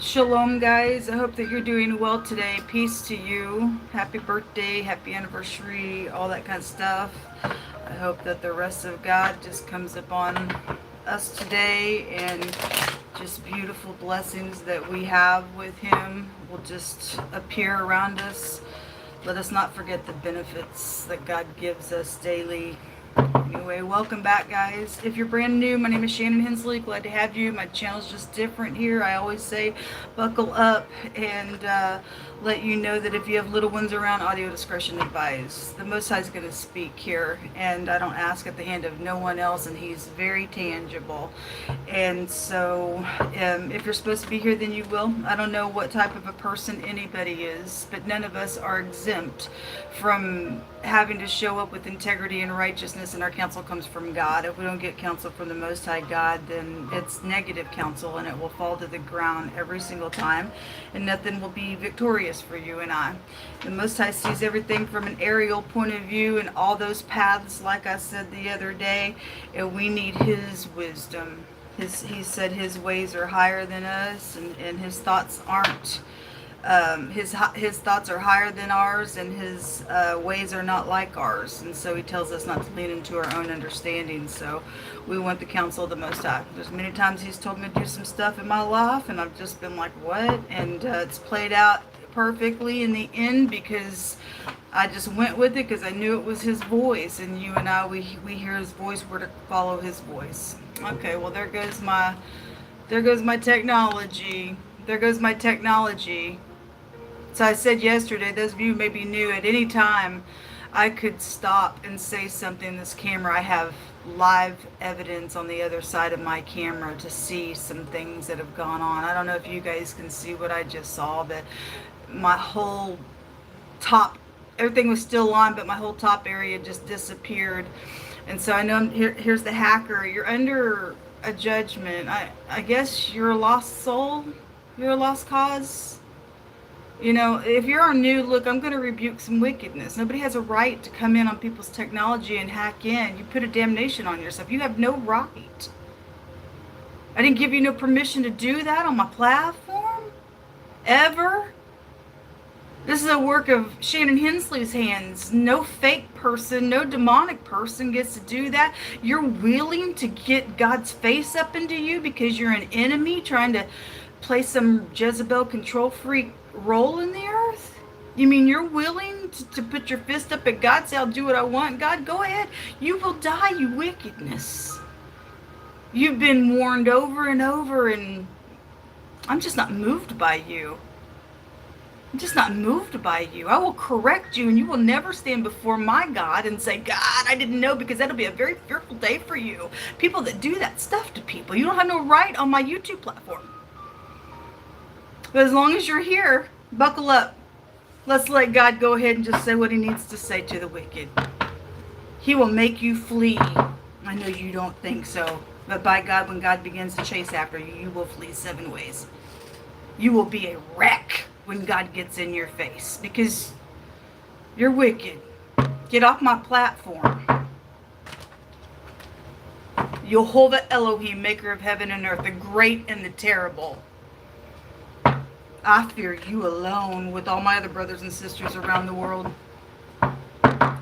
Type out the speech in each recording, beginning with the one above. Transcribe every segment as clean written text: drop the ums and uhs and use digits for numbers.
Shalom, guys. I hope that you're doing well today. Peace to you. Happy birthday, happy anniversary, all that kind of stuff. I hope that the rest of God just comes upon us today, and just beautiful blessings that we have with Him will just appear around us. Let us not forget the benefits that God gives us daily. Anyway, welcome back, guys. If you're brand new, my name is Shannon Hensley. Glad to have you. My channel's just different here. I always say buckle up and let you know that if you have little ones around, audio discretion advised. The Most High is going to speak here, and I don't ask at the hand of no one else, and He's very tangible. And so if you're supposed to be here, then you will. I don't know what type of a person anybody is, but none of us are exempt from having to show up with integrity and righteousness, and our counsel comes from God. If we don't get counsel from the Most High God, then it's negative counsel, and it will fall to the ground every single time, and nothing will be victorious for you and I. The Most High sees everything from an aerial point of view, and all those paths, like I said the other day, and we need His wisdom. He said His ways are higher than us, and His thoughts aren't. His thoughts are higher than ours, and His ways are not like ours. And so He tells us not to lean into our own understanding. So we want the counsel of the Most High. There's many times He's told me to do some stuff in my life, and I've just been like, what? And it's played out perfectly in the end, because I just went with it, because I knew it was His voice. And you and I, we hear His voice, we're to follow His voice. Okay, well, there goes my technology. There goes my technology. So I said yesterday, those of you who may be new, at any time I could stop and say something in this camera. I have live evidence on the other side of my camera to see some things that have gone on. I don't know if you guys can see what I just saw, but my whole top, everything was still on, but my whole top area just disappeared. And so I know here's the hacker. You're under a judgment. I guess you're a lost soul. You're a lost cause. You know, if you're new, look, I'm going to rebuke some wickedness. Nobody has a right to come in on people's technology and hack in. You put a damnation on yourself. You have no right. I didn't give you no permission to do that on my platform. Ever. This is a work of Shannon Hensley's hands. No fake person, no demonic person gets to do that. You're willing to get God's face up into you because you're an enemy trying to play some Jezebel control freak role in the earth? You mean you're willing to put your fist up at God, say, I'll do what I want? God, go ahead. You will die, you wickedness. You've been warned over and over, and I'm just not moved by you. I'm just not moved by you. I will correct you, and you will never stand before my God and say, God, I didn't know, because that'll be a very fearful day for you. People that do that stuff to people, you don't have no right on my YouTube platform. But as long as you're here, buckle up. Let's let God go ahead and just say what He needs to say to the wicked. He will make you flee. I know you don't think so. But by God, when God begins to chase after you, you will flee 7 ways. You will be a wreck when God gets in your face, because you're wicked. Get off my platform. Jehovah Elohim, maker of heaven and earth, the great and the terrible. I fear you alone, with all my other brothers and sisters around the world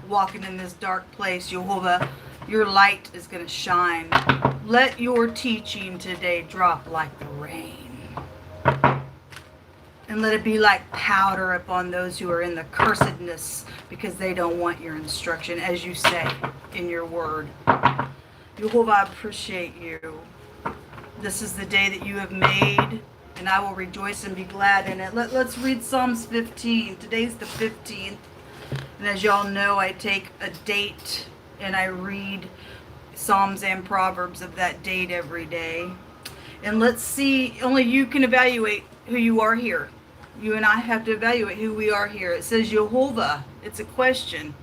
walking in this dark place. Jehovah, your light is going to shine. Let your teaching today drop like the rain. And let it be like powder upon those who are in the cursedness, because they don't want your instruction, as you say in your word. Jehovah, I appreciate you. This is the day that you have made, and I will rejoice and be glad in it. Let's read Psalms 15. Today's the 15th. And as y'all know, I take a date and I read Psalms and Proverbs of that date every day. And let's see, only you can evaluate who you are here. You and I have to evaluate who we are here. It says Jehovah. It's a question.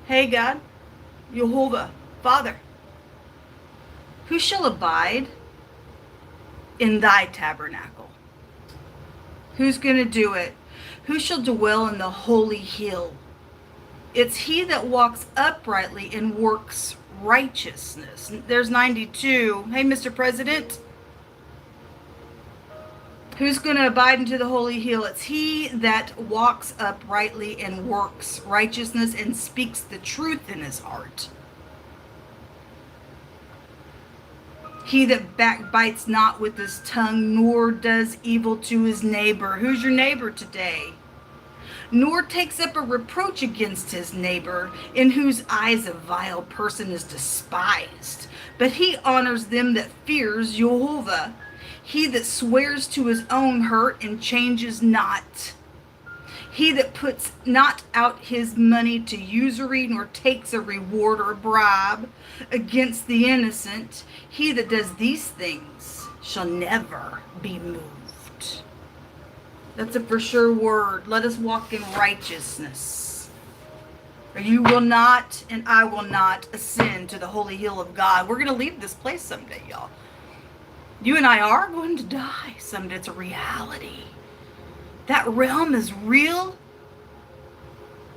Hey God, Jehovah, Father, who shall abide in thy tabernacle? Who's going to do it? Who shall dwell in the holy hill? It's he that walks uprightly and works righteousness. There's 92. Hey, Mr. President. Who's going to abide into the holy hill? It's he that walks uprightly and works righteousness and speaks the truth in his heart. He that backbites not with his tongue, nor does evil to his neighbor. Who's your neighbor today? Nor takes up a reproach against his neighbor, in whose eyes a vile person is despised. But he honors them that fears Jehovah. He that swears to his own hurt and changes not. He that puts not out his money to usury, nor takes a reward or bribe against the innocent. He that does these things shall never be moved. That's a for sure word. Let us walk in righteousness. Or you will not, and I will not, ascend to the holy hill of God. We're going to leave this place someday, y'all. You and I are going to die someday. It's a reality. That realm is real.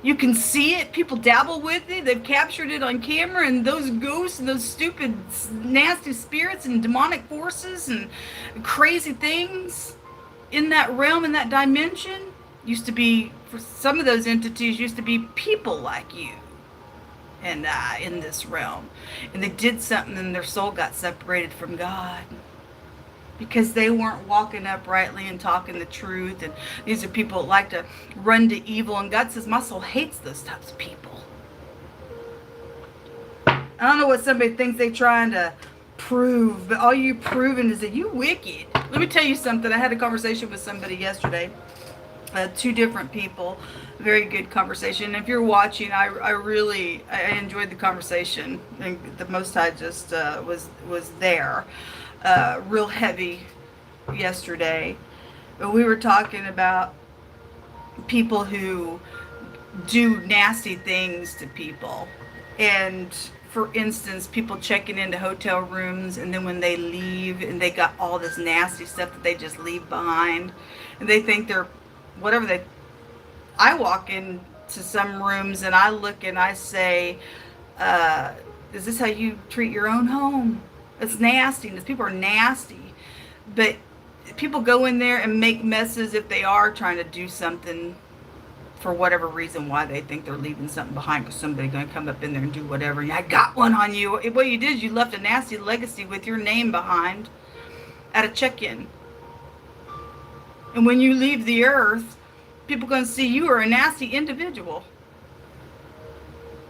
You can see it. People dabble with it. They've captured it on camera. And those ghosts and those stupid, nasty spirits and demonic forces and crazy things in that realm, in that dimension, used to be, for some of those entities, used to be people like you and in this realm. And they did something and their soul got separated from God, because they weren't walking uprightly and talking the truth. And these are people that like to run to evil. And God says, my soul hates those types of people. I don't know what somebody thinks they're trying to prove, but all you're proving is that you wicked. Let me tell you something. I had a conversation with somebody yesterday. Two different people. Very good conversation. If you're watching, I enjoyed the conversation. And the Most High just was there. Real heavy yesterday. But we were talking about people who do nasty things to people. And for instance, people checking into hotel rooms, and then when they leave and they got all this nasty stuff that they just leave behind, and they think they're whatever they... I walk into some rooms and I look and I say, is this how you treat your own home? It's nasty. People are nasty. But people go in there and make messes if they are trying to do something for whatever reason, why they think they're leaving something behind, because somebody's going to come up in there and do whatever. And I got one on you. What you did is you left a nasty legacy with your name behind at a check-in. And when you leave the earth, people are going to see you are a nasty individual.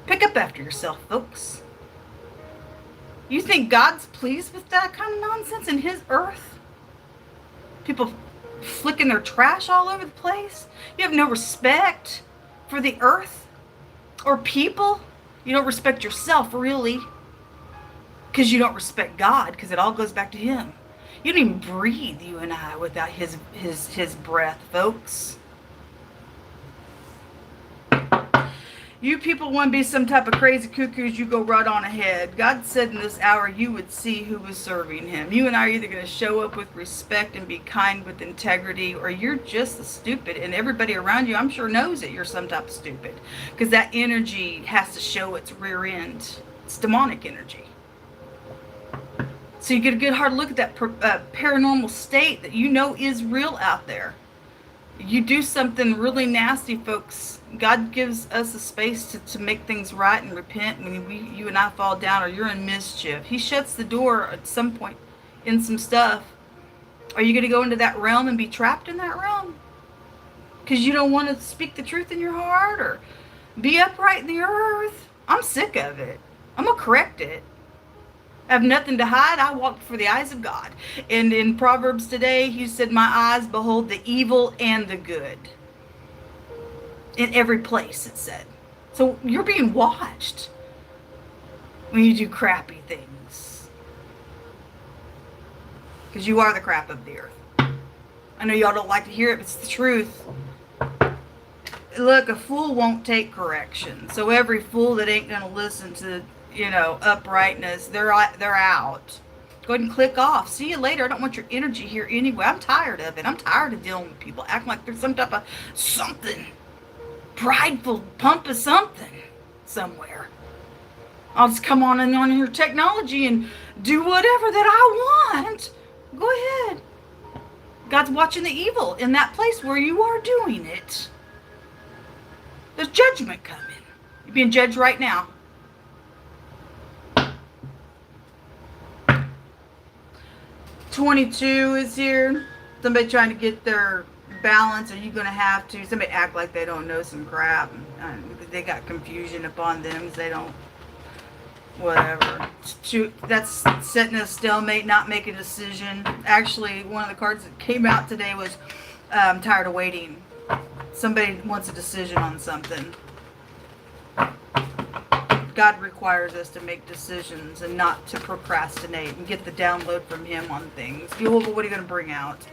Pick up after yourself, folks. You think God's pleased with that kind of nonsense in his earth? People flicking their trash all over the place? You have no respect for the earth or people? You don't respect yourself, really, because you don't respect God, because it all goes back to him. You don't even breathe, you and I, without his breath, folks. You people want to be some type of crazy cuckoos, you go right on ahead. God said in this hour you would see who was serving him. You and I are either going to show up with respect and be kind with integrity, or you're just a stupid. And everybody around you, I'm sure, knows that you're some type of stupid, because that energy has to show its rear end. It's demonic energy. So you get a good hard look at that paranormal state that you know is real out there. You do something really nasty, folks, God gives us a space to make things right and repent when you and I fall down or you're in mischief. He shuts the door at some point in some stuff. Are you going to go into that realm and be trapped in that realm? Because you don't want to speak the truth in your heart or be upright in the earth? I'm sick of it. I'm going to correct it. I have nothing to hide. I walk before the eyes of God. And in Proverbs today, he said, my eyes behold the evil and the good. In every place, it said. So you're being watched when you do crappy things. Because you are the crap of the earth. I know y'all don't like to hear it, but it's the truth. Look, a fool won't take correction. So every fool that ain't going to listen to, uprightness, they're out. Go ahead and click off. See you later. I don't want your energy here anyway. I'm tired of it. I'm tired of dealing with people acting like there's some type of something. Prideful pump of something somewhere. I'll just come on your technology and do whatever that I want. Go ahead. God's watching the evil in that place where you are doing it. There's judgment coming. You're being judged right now. $22 is here. Somebody trying to get their balance. Are you going to have to? Somebody act like they don't know some crap. They got confusion upon them. They don't. Whatever. That's setting a stalemate, not making a decision. Actually, one of the cards that came out today was I'm tired of waiting. Somebody wants a decision on something. God requires us to make decisions and not to procrastinate and get the download from Him on things. What are you going to bring out?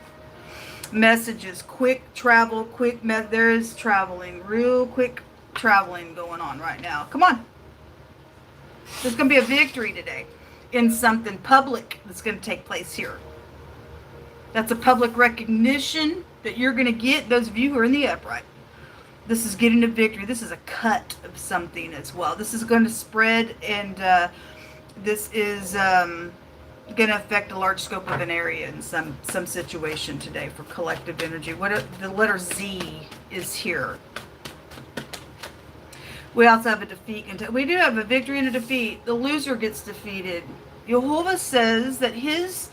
Messages, quick travel, there is traveling, real quick traveling going on right now. Come on. There's going to be a victory today in something public that's going to take place here. That's a public recognition that you're going to get, those of you who are in the upright. This is getting a victory. This is a cut of something as well. This is going to spread, and this is going to affect a large scope of an area in some situation today for collective energy. The letter Z is here. We also have a defeat. We do have a victory and a defeat. The loser gets defeated. Jehovah says that his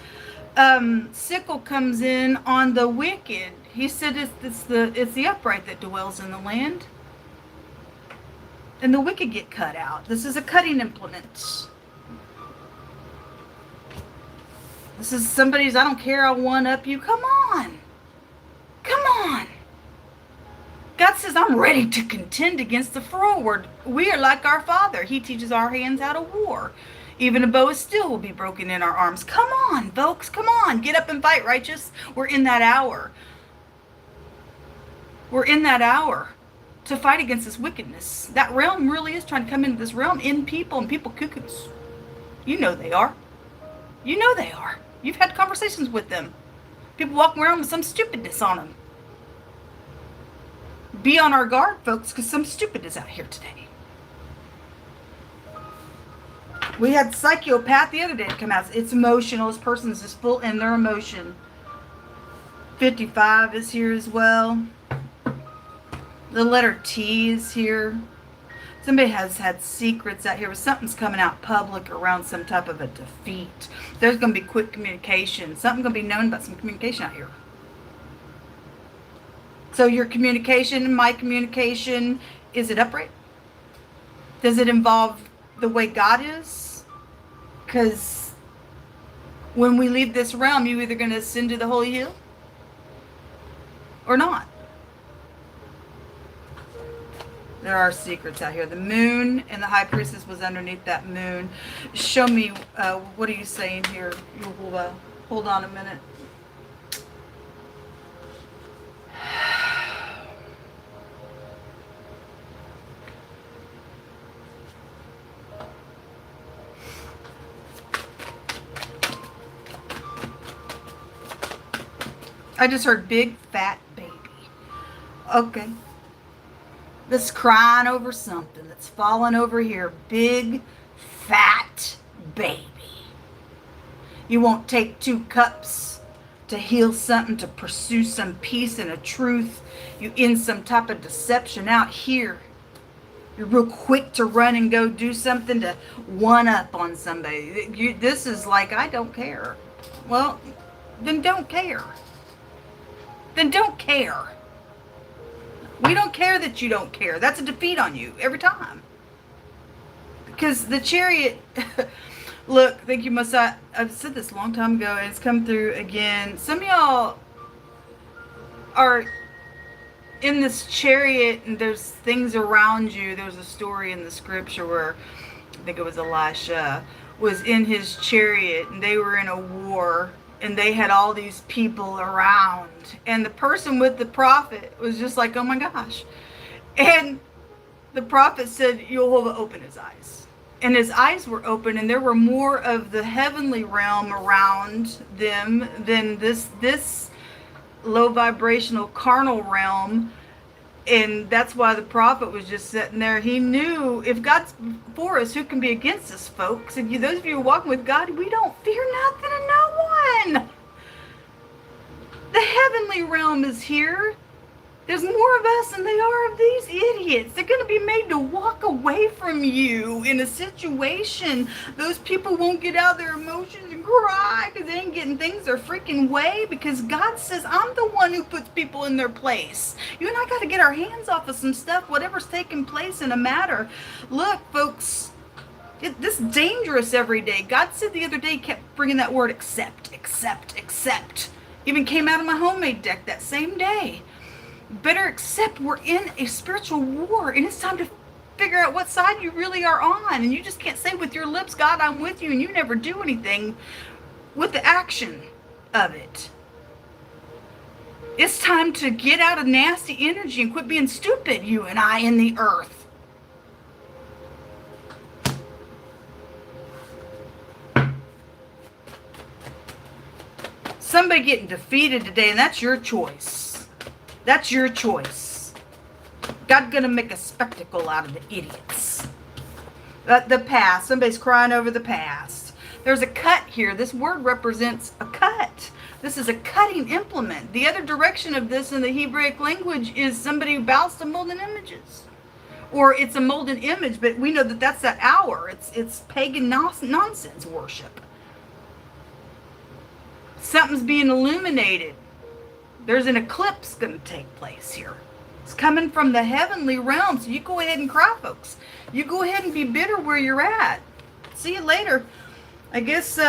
sickle comes in on the wicked. He said it's the upright that dwells in the land. And the wicked get cut out. This is a cutting implement. This is somebody's, I don't care, I'll one up you. Come on. Come on. God says, I'm ready to contend against the forward. We are like our Father. He teaches our hands how to war. Even a bow of steel will be broken in our arms. Come on, folks. Come on. Get up and fight, righteous. We're in that hour. We're in that hour to fight against this wickedness. That realm really is trying to come into this realm in people, and people cuckoos. You know they are. You know they are. You've had conversations with them. People walking around with some stupidness on them. Be on our guard, folks, because some stupid is out here today. We had psychopath the other day come out. It's emotional. This person's just full in their emotion. 55 is here as well. The letter T is here. Somebody has had secrets out here. Something's coming out public around some type of a defeat. There's going to be quick communication. Something's going to be known about some communication out here. So your communication, my communication, is it upright? Does it involve the way God is? Because when we leave this realm, you're either going to ascend to the holy hill or not. There are secrets out here. The moon and the high priestess was underneath that moon. Show me, what are you saying here? Hold on a minute. I just heard big fat baby. Okay. That's crying over something that's falling over here. Big fat baby. You won't take 2 cups to heal something, to pursue some peace and a truth. You in some type of deception out here. You're real quick to run and go do something to one up on somebody. This is like, I don't care. Well, then don't care. Then don't care. We don't care that you don't care. That's a defeat on you every time. Because the chariot, look, thank you, Messiah. I've said this a long time ago, and it's come through again. Some of y'all are in this chariot, and there's things around you. There's a story in the scripture where, I think it was Elisha, was in his chariot, and they were in a war. And they had all these people around. And the person with the prophet was just like, oh my gosh. And the prophet said, Jehovah opened his eyes. And his eyes were open, and there were more of the heavenly realm around them than this low vibrational carnal realm. And that's why the prophet was just sitting there. He knew if God's for us, who can be against us, folks? And those of you who are walking with God, we don't fear nothing and no one. The heavenly realm is here. There's more of us than they are of these idiots. They're going to be made to walk away from you in a situation. Those people won't get out their emotions and cry because they ain't getting things their freaking way, because God says, I'm the one who puts people in their place. You and I got to get our hands off of some stuff, whatever's taking place in a matter. Look, folks, this is dangerous every day. God said the other day, he kept bringing that word accept, accept, accept. Even came out of my homemade deck that same day. Better accept we're in a spiritual war, and it's time to figure out what side you really are on. And you just can't say with your lips, God, I'm with you, and you never do anything with the action of it. It's time to get out of nasty energy and quit being stupid, you and I, in the earth. Somebody getting defeated today, and that's your choice. That's your choice. God's going to make a spectacle out of the idiots. The past. Somebody's crying over the past. There's a cut here. This word represents a cut. This is a cutting implement. The other direction of this in the Hebraic language is somebody who bows to molten images. Or it's a molten image, but we know that that's that hour. It's pagan nonsense worship. Something's being illuminated. There's an eclipse going to take place here. It's coming from the heavenly realm. So you go ahead and cry, folks. You go ahead and be bitter where you're at. See you later. I guess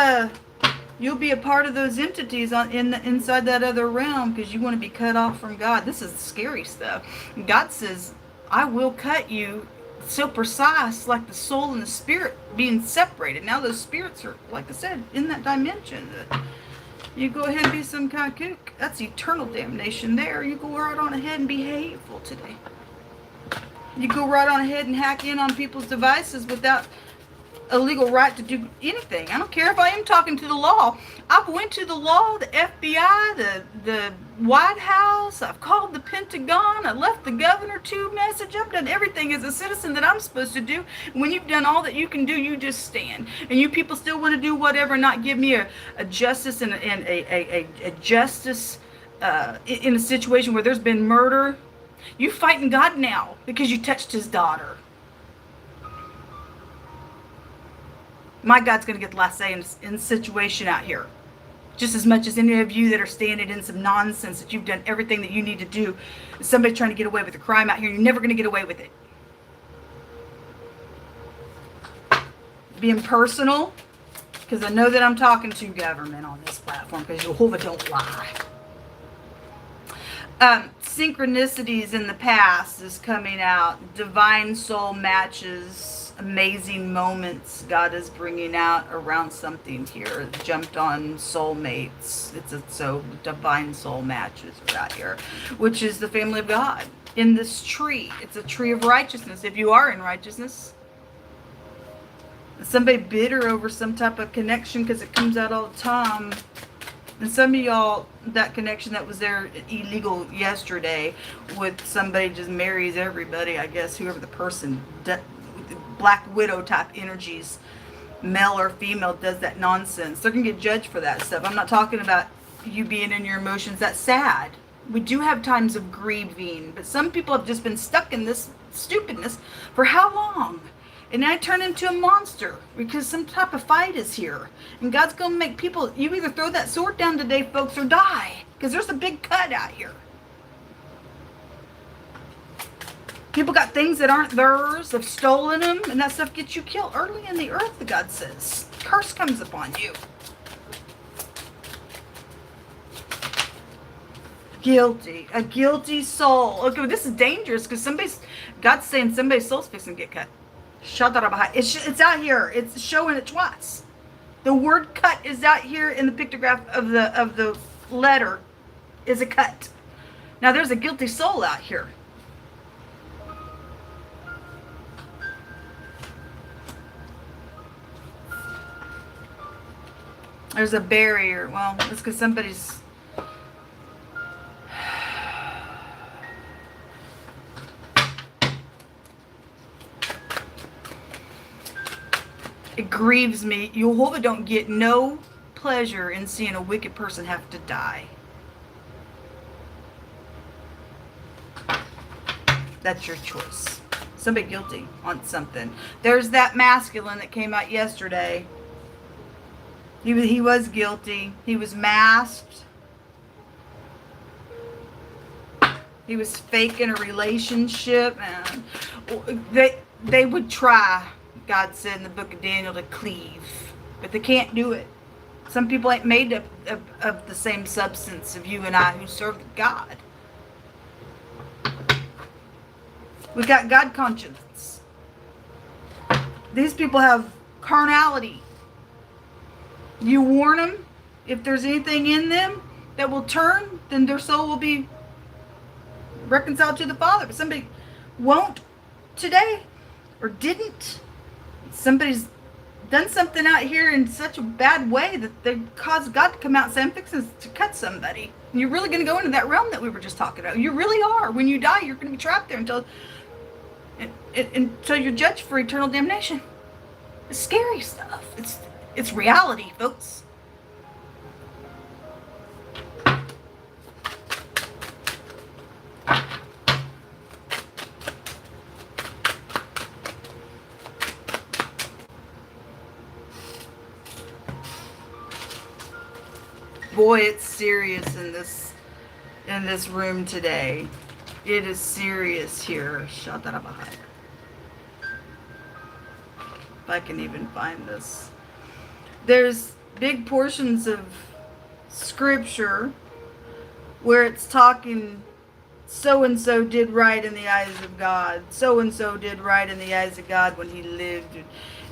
you'll be a part of those entities inside that other realm, because you want to be cut off from God. This is scary stuff. God says, I will cut you so precise, like the soul and the spirit being separated. Now those spirits are, like I said, in that dimension. You go ahead and be some kind of kook. That's eternal damnation there. You go right on ahead and be hateful today. You go right on ahead and hack in on people's devices without a legal right to do anything. I don't care if I am talking to the law. I've went to the law, the FBI, the White House. I've called the Pentagon. I left the governor 2 message. I've done everything as a citizen that I'm supposed to do. When you've done all that you can do, you just stand. And you people still want to do whatever, not give me a justice and a justice in a situation where there's been murder. You fighting God now because you touched his daughter. My God's going to get the last say in the situation out here. Just as much as any of you that are standing in some nonsense that you've done everything that you need to do. Somebody trying to get away with a crime out here, you're never going to get away with it. Being personal, because I know that I'm talking to government on this platform, because Jehovah don't lie. Synchronicities in the past is coming out. Divine soul matches. Amazing moments God is bringing out around something here. Jumped on soulmates. So divine soul matches are out here, which is the family of God. In this tree, it's a tree of righteousness. If you are in righteousness, somebody bitter over some type of connection, because it comes out all the time. And some of y'all, that connection that was there illegal yesterday with somebody just marries everybody, I guess, whoever the person, Black Widow type energies, male or female, does that nonsense. They're going to get judged for that stuff. I'm not talking about you being in your emotions. That's sad. We do have times of grieving, but some people have just been stuck in this stupidness for how long? And I turn into a monster because some type of fight is here. And God's going to make people, you either throw that sword down today, folks, or die. Because there's a big cut out here. People got things that aren't theirs, have stolen them, and that stuff gets you killed early in the earth, God says. Curse comes upon you. Guilty. A guilty soul. Okay, this is dangerous because God's saying somebody's soul's fixing to get cut. It's out here. It's showing it twice. The word cut is out here in the pictograph of the letter is a cut. Now there's a guilty soul out here. There's a barrier. Well, it's because somebody's... It grieves me. Jehovah don't get no pleasure in seeing a wicked person have to die. That's your choice. Somebody guilty on something. There's that masculine that came out yesterday. He was guilty. He was masked. He was faking a relationship. And they would try, God said in the book of Daniel, to cleave. But they can't do it. Some people ain't made up of the same substance of you and I who serve God. We got God conscience. These people have carnality. You warn them, if there's anything in them that will turn, then their soul will be reconciled to the Father. But somebody won't today, or didn't. Somebody's done something out here in such a bad way that they caused God to come out and say, I'm fixing to cut somebody. And you're really going to go into that realm that we were just talking about. You really are. When you die, you're going to be trapped there until you're judged for eternal damnation. It's scary stuff. It's reality, folks. Boy, it's serious in this room today. It is serious here. If I can even find this. There's big portions of scripture where it's talking, so-and-so did right in the eyes of God. So-and-so did right in the eyes of God when he lived.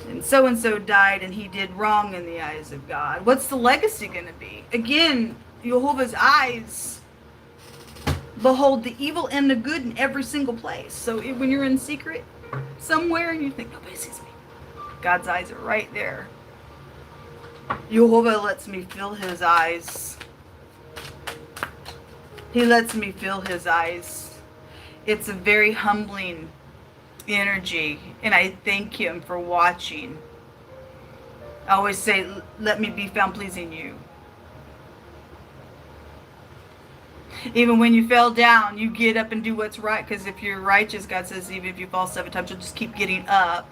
And so-and-so died and he did wrong in the eyes of God. What's the legacy going to be? Again, Jehovah's eyes behold the evil and the good in every single place. So when you're in secret somewhere and you think, nobody sees me, God's eyes are right there. Jehovah lets me feel his eyes. He lets me feel his eyes. It's a very humbling energy, and I thank him for watching. I always say, let me be found pleasing you. Even when you fell down, you get up and do what's right, because if you're righteous, God says, even if you fall 7 times, you'll just keep getting up.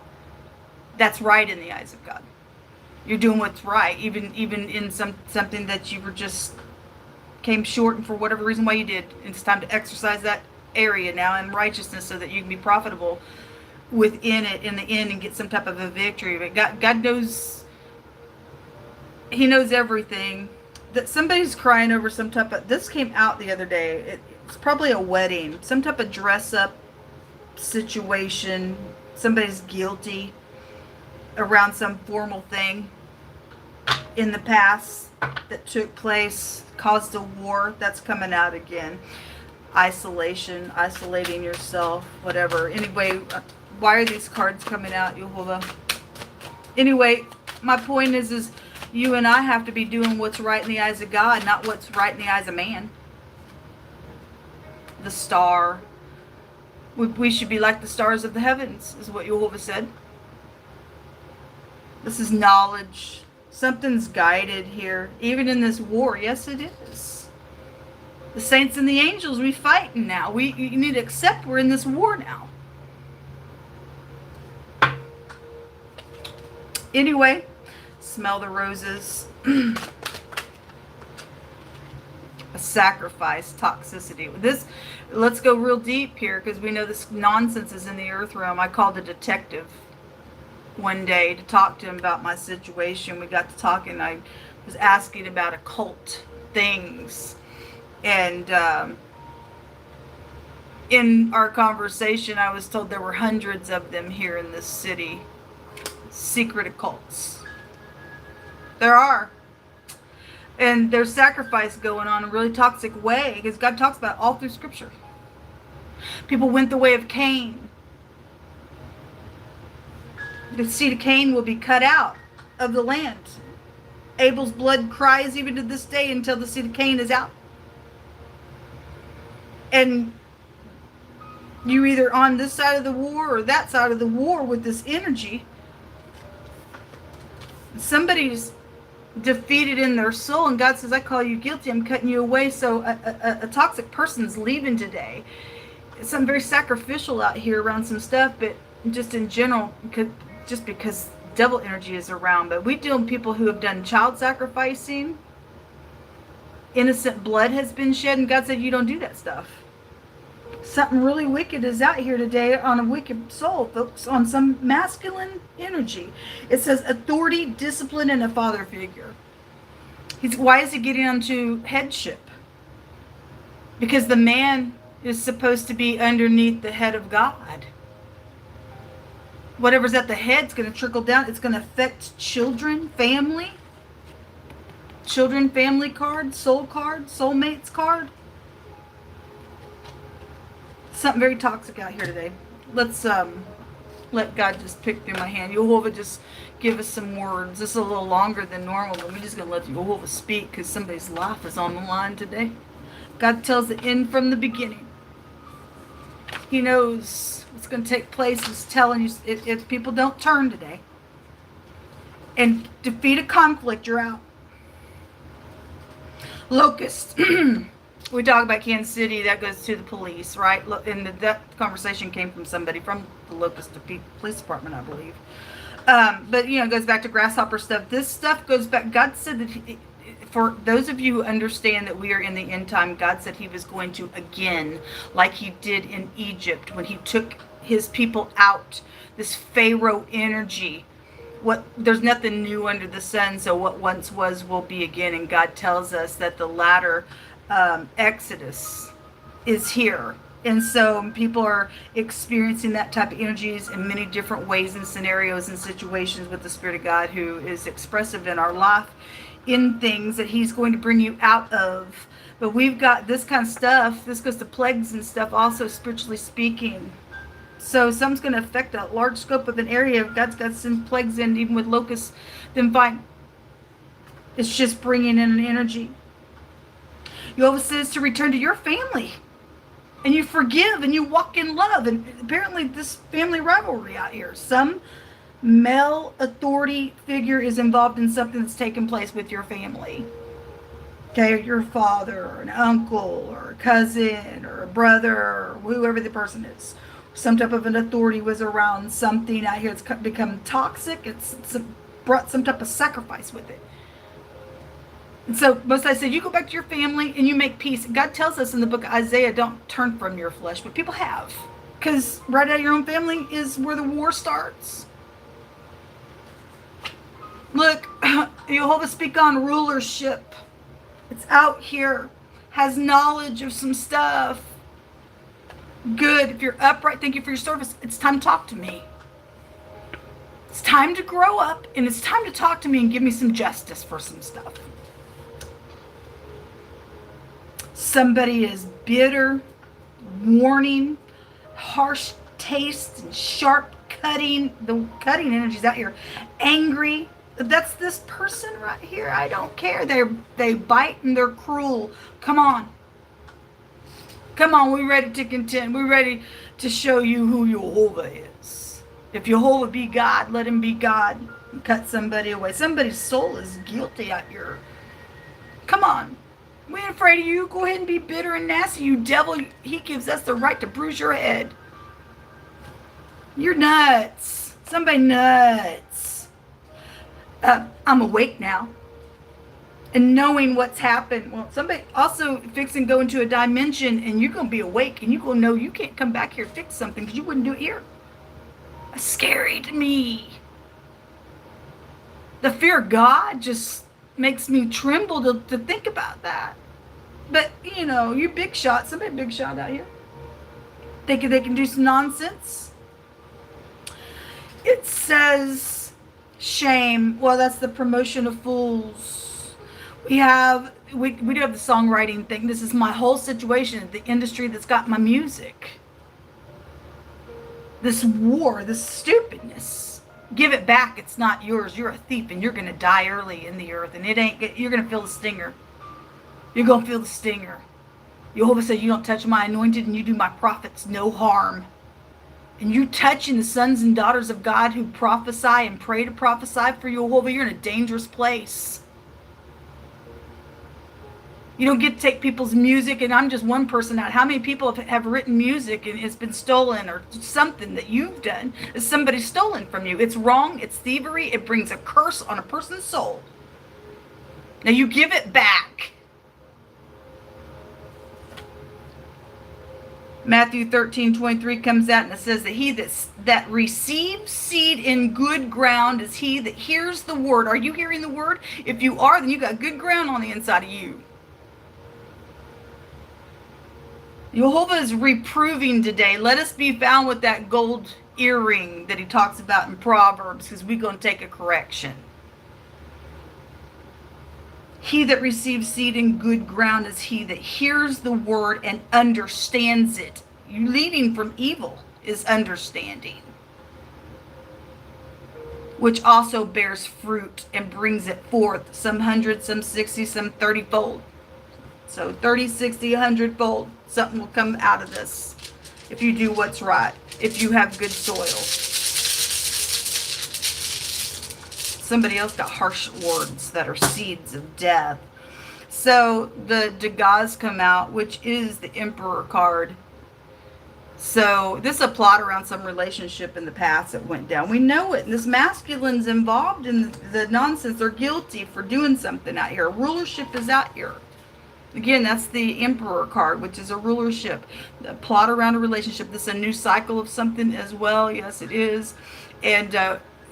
That's right in the eyes of God. You're doing what's right, even in something that you were just came short, and for whatever reason why you did. It's time to exercise that area now in righteousness so that you can be profitable within it in the end and get some type of a victory. But God knows, he knows everything. That somebody's crying over some type of, this came out the other day. It's probably a wedding, some type of dress up situation. Somebody's guilty around some formal thing in the past that took place, caused a war. That's coming out again. Isolation, isolating yourself, whatever. Anyway, why are these cards coming out, Jehovah? Anyway, my point is you and I have to be doing what's right in the eyes of God, not what's right in the eyes of man. The star. We should be like the stars of the heavens, is what Jehovah said. This is knowledge. Something's guided here. Even in this war. Yes, it is. The saints and the angels, we fighting now. You need to accept we're in this war now. Anyway, smell the roses. A sacrifice, toxicity. This, let's go real deep here, because we know this nonsense is in the earth realm. I called a detective one day to talk to him about my situation. We got to talking. I was asking about occult things, and in our conversation I was told there were hundreds of them here in this city. Secret occults. There are. And there's sacrifice going on in a really toxic way, because God talks about it all through scripture. People went the way of Cain. The seed of Cain will be cut out of the land. Abel's blood cries even to this day until the seed of Cain is out. And you're either on this side of the war or that side of the war with this energy. Somebody's defeated in their soul, and God says, I call you guilty. I'm cutting you away. So a toxic person's leaving today. something very sacrificial out here around some stuff, but just in general, just because devil energy is around. But we deal with people who have done child sacrificing. Innocent blood has been shed, and God said you don't do that stuff. Something really wicked is out here today on a wicked soul, folks, on some masculine energy. It says authority, discipline, and a father figure. Why is he getting onto headship? Because the man is supposed to be underneath the head of God. Whatever's at the head is going to trickle down. It's going to affect children, family. Children, family card, soul card, soulmates card. Something very toxic out here today. Let's let God just pick through my hand. Yehovah, just give us some words. This is a little longer than normal, but we're just going to let Yehovah speak because somebody's life is on the line today. God tells the end from the beginning. He knows what's going to take place. He's telling you if people don't turn today and defeat a conflict, you're out. Locust. We talk about Kansas City, that goes to the police, right? And that conversation came from somebody from the Locust Police Department, I believe. But, it goes back to grasshopper stuff. This stuff goes back. God said that for those of you who understand that we are in the end time, God said he was going to again, like he did in Egypt when he took his people out, this Pharaoh energy. There's nothing new under the sun, so what once was will be again. And God tells us that the latter Exodus is here. And so people are experiencing that type of energies in many different ways and scenarios and situations with the Spirit of God, who is expressive in our life in things that he's going to bring you out of. But we've got this kind of stuff. This goes to plagues and stuff also, spiritually speaking. So something's going to affect a large scope of an area. God's got some plagues in, even with locusts, then fine. It's just bringing in an energy. Yehovah says to return to your family. And you forgive and you walk in love. And apparently this family rivalry out here. Some male authority figure is involved in something that's taken place with your family. Okay, your father or an uncle or a cousin or a brother or whoever the person is. Some type of an authority was around something out here. It's become toxic. It's brought some type of sacrifice with it. And so Most High said, you go back to your family and you make peace. God tells us in the book of Isaiah, don't turn from your flesh, but people have. Because right out of your own family is where the war starts. Look, Yehovah speak on rulership. It's out here. Has knowledge of some stuff. Good. If you're upright, thank you for your service. It's time to talk to me. It's time to grow up, and it's time to talk to me and give me some justice for some stuff. Somebody is bitter, warning, harsh taste, and sharp cutting. The cutting energies out here. Angry. That's this person right here. I don't care. They bite and they're cruel. Come on. Come on. We're ready to contend. We're ready to show you who Yehovah is. If Yehovah be God, let him be God. And cut somebody away. Somebody's soul is guilty out here. Come on. We ain't afraid of you. Go ahead and be bitter and nasty, you devil. He gives us the right to bruise your head. You're nuts. Somebody nuts. I'm awake now. And knowing what's happened. Well, somebody also fixing to go into a dimension and you're going to be awake and you're going to know you can't come back here to fix something because you wouldn't do it here. That's scary to me. The fear of God just makes me tremble to think about that. But, you big shot. Somebody big shot out here. Thinking they can do some nonsense. It says shame. Well, that's the promotion of fools. We do have the songwriting thing. This is my whole situation, the industry that's got my music. This war, this stupidness. Give it back. It's not yours. You're a thief and you're going to die early in the earth. And you're going to feel the stinger. You're going to feel the stinger. Yehovah said, you don't touch my anointed and you do my prophets no harm. And you touching the sons and daughters of God who prophesy and pray to prophesy for Yehovah, you're in a dangerous place. You don't get to take people's music, and I'm just one person out. How many people have written music and it's been stolen, or something that you've done is somebody stolen from you? It's wrong. It's thievery. It brings a curse on a person's soul. Now you give it back. Matthew 13:23 comes out and it says that he that receives seed in good ground is he that hears the word. Are you hearing the word? If you are, then you got good ground on the inside of you. Jehovah is reproving today. Let us be found with that gold earring that he talks about in Proverbs, because we're going to take a correction. He that receives seed in good ground is he that hears the word and understands it. You leading from evil is understanding, which also bears fruit and brings it forth, some 100, some 60, some 30-fold. So 30, 60, 100-fold. Something will come out of this if you do what's right, if you have good soil. Somebody else got harsh words that are seeds of death. So the Degas come out, which is the Emperor card. So this is a plot around some relationship in the past that went down. We know it. And this masculine's involved in the nonsense. They're guilty for doing something out here. Rulership is out here. Again, that's the Emperor card, which is a rulership. A plot around a relationship. This is a new cycle of something as well. Yes, it is. And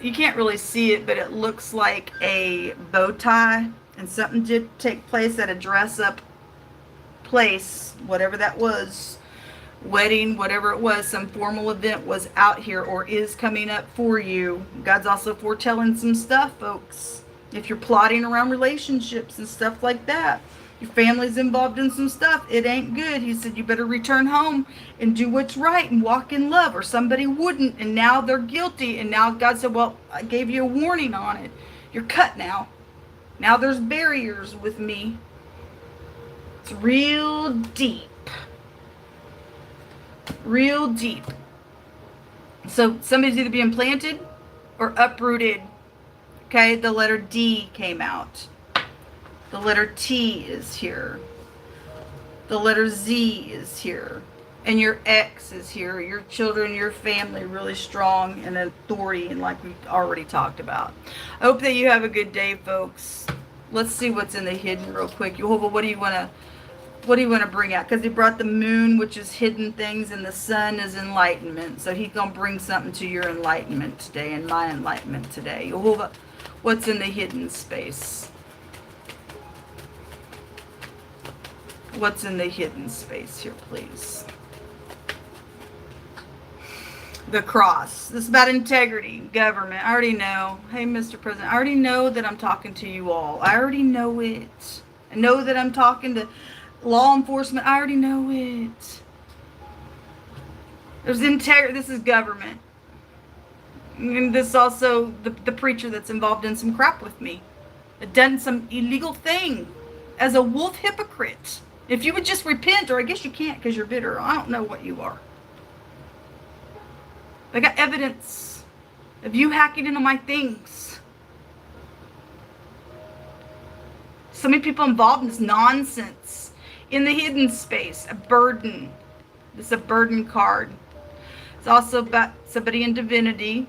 you can't really see it, but it looks like a bow tie, and something did take place at a dress-up place, whatever that was, wedding, whatever it was, some formal event was out here or is coming up for you. God's also foretelling some stuff, folks. If you're plotting around relationships and stuff like that, your family's involved in some stuff, it ain't good. He said you better return home and do what's right and walk in love, or somebody wouldn't, and now they're guilty. And now God said, well, I gave you a warning on it. You're cut now. Now there's barriers with me. It's real deep. Real deep. So somebody's either being planted or uprooted. Okay, the letter D came out. The letter T is here. The letter Z is here. And your X is here. Your children, your family, really strong and authority, and like we already talked about. I hope that you have a good day, folks. Let's see what's in the hidden real quick. Jehovah, what do you want to bring out? Because he brought the moon, which is hidden things, and the sun is enlightenment. So he's going to bring something to your enlightenment today and my enlightenment today. Jehovah, what's in the hidden space? What's in the hidden space here, please? The cross. This is about integrity, government. I already know. Hey, Mr. President, I already know that I'm talking to you all. I already know it. I know that I'm talking to law enforcement. I already know it. There's integrity. This is government. And this is also the preacher that's involved in some crap with me. Done some illegal thing as a wolf hypocrite. If you would just repent, or I guess you can't because you're bitter. I don't know what you are. I got evidence of you hacking into my things. So many people involved in this nonsense. In the hidden space, a burden. This is a burden card. It's also about somebody in divinity.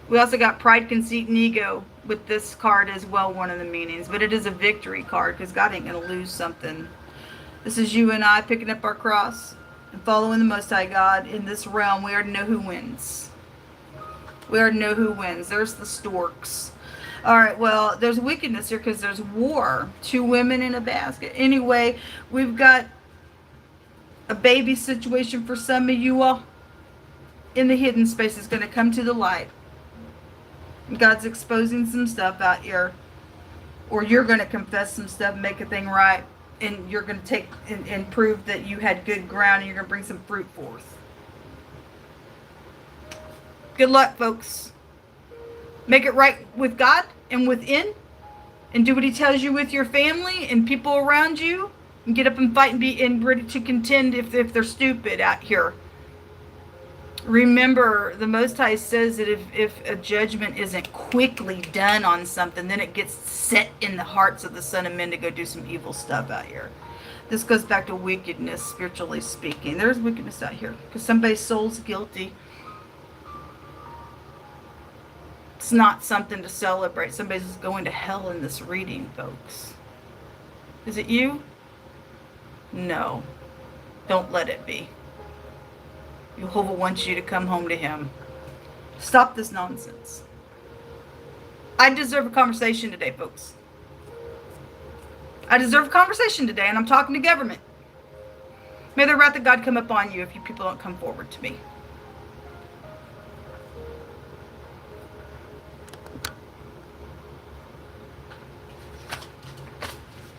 We also got pride, conceit, and ego with this card as well, one of the meanings. But it is a victory card because God ain't going to lose something. This is you and I picking up our cross and following the Most High God in this realm. We already know who wins. We already know who wins. There's the storks. All right, well, there's wickedness here because there's war. 2 women in a basket. Anyway, we've got a baby situation for some of you all. In the hidden space is going to come to the light. God's exposing some stuff out here. Or you're going to confess some stuff, make a thing right. And you're going to take and prove that you had good ground, and you're going to bring some fruit forth. Good luck, folks. Make it right with God and within. And do what he tells you with your family and people around you. And get up and fight and be ready to contend if they're stupid out here. Remember, the Most High says that if a judgment isn't quickly done on something, then it gets set in the hearts of the Son of Men to go do some evil stuff out here. This goes back to wickedness, spiritually speaking. There's wickedness out here because somebody's soul's guilty. It's not something to celebrate. Somebody's going to hell in this reading, folks. Is it you? No. Don't let it be. Jehovah wants you to come home to him. Stop this nonsense. I deserve a conversation today, folks. I deserve a conversation today, and I'm talking to government. May the wrath of God come upon you if you people don't come forward to me.